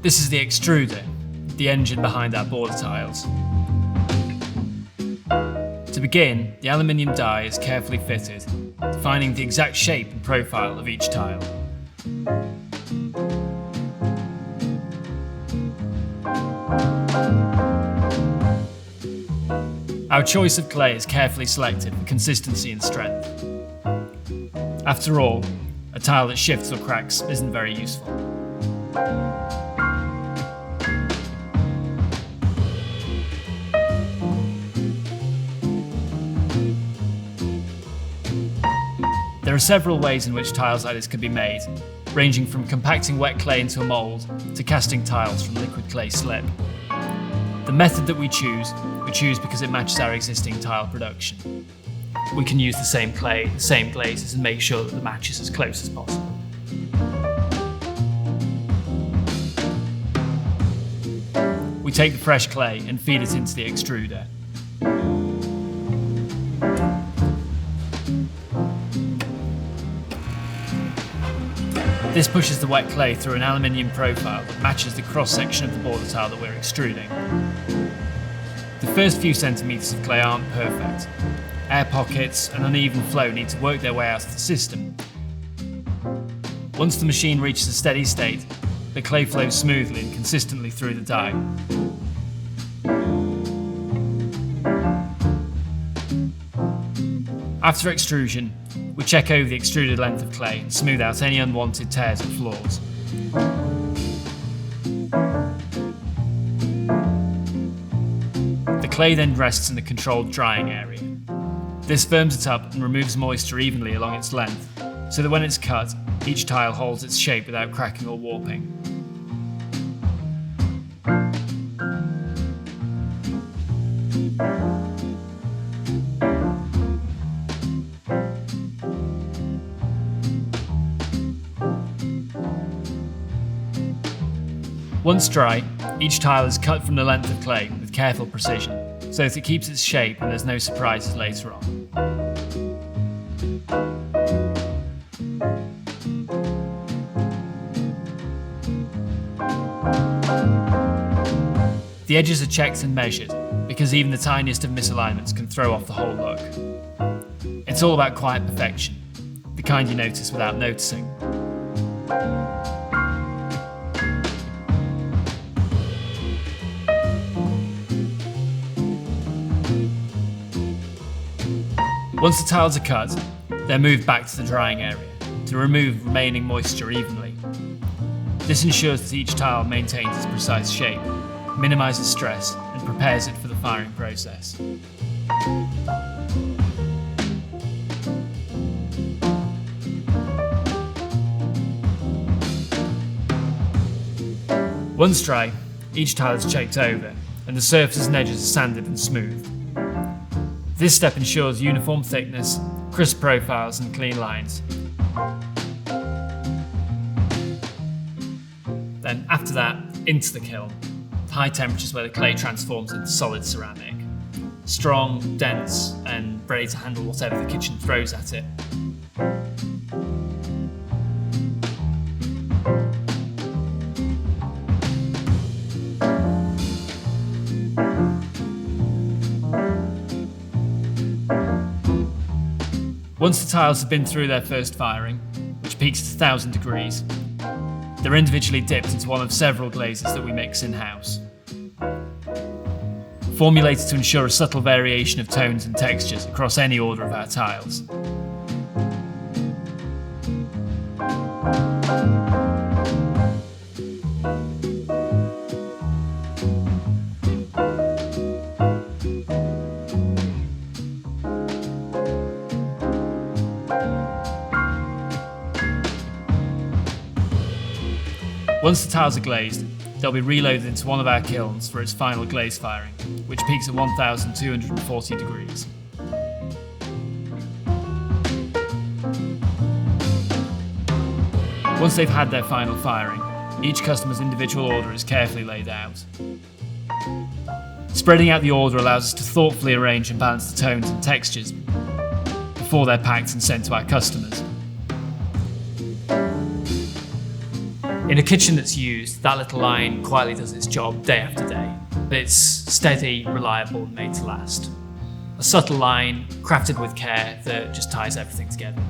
This is the extruder, the engine behind our border tiles. To begin, the aluminium die is carefully fitted, defining the exact shape and profile of each tile. Our choice of clay is carefully selected for consistency and strength. After all, a tile that shifts or cracks isn't very useful. There are several ways in which tiles like this can be made, ranging from compacting wet clay into a mould to casting tiles from liquid clay slip. The method that we choose because it matches our existing tile production. We can use the same clay, the same glazes, and make sure that the match is as close as possible. We take the fresh clay and feed it into the extruder. This pushes the wet clay through an aluminium profile that matches the cross-section of the border tile that we're extruding. The first few centimetres of clay aren't perfect. Air pockets and uneven flow need to work their way out of the system. Once the machine reaches a steady state, the clay flows smoothly and consistently through the die. After extrusion, we check over the extruded length of clay and smooth out any unwanted tears or flaws. The clay then rests in the controlled drying area. This firms it up and removes moisture evenly along its length, so that when it's cut, each tile holds its shape without cracking or warping. Once dry, each tile is cut from the length of clay with careful precision, so that it keeps its shape and there's no surprises later on. The edges are checked and measured, because even the tiniest of misalignments can throw off the whole look. It's all about quiet perfection, the kind you notice without noticing. Once the tiles are cut, they're moved back to the drying area to remove remaining moisture evenly. This ensures that each tile maintains its precise shape, minimises stress, and prepares it for the firing process. Once dry, each tile is checked over, and the surfaces and edges are sanded and smoothed. This step ensures uniform thickness, crisp profiles and clean lines. Then after that, into the kiln. High temperatures where the clay transforms into solid ceramic. Strong, dense and ready to handle whatever the kitchen throws at it. Once the tiles have been through their first firing, which peaks at 1000 degrees, they're individually dipped into one of several glazes that we mix in-house. Formulated to ensure a subtle variation of tones and textures across any order of our tiles. Once the tiles are glazed, they'll be reloaded into one of our kilns for its final glaze firing, which peaks at 1240 degrees. Once they've had their final firing, each customer's individual order is carefully laid out. Spreading out the order allows us to thoughtfully arrange and balance the tones and textures before they're packed and sent to our customers. In a kitchen that's used, that little line quietly does its job day after day. It's steady, reliable, and made to last. A subtle line, crafted with care, that just ties everything together.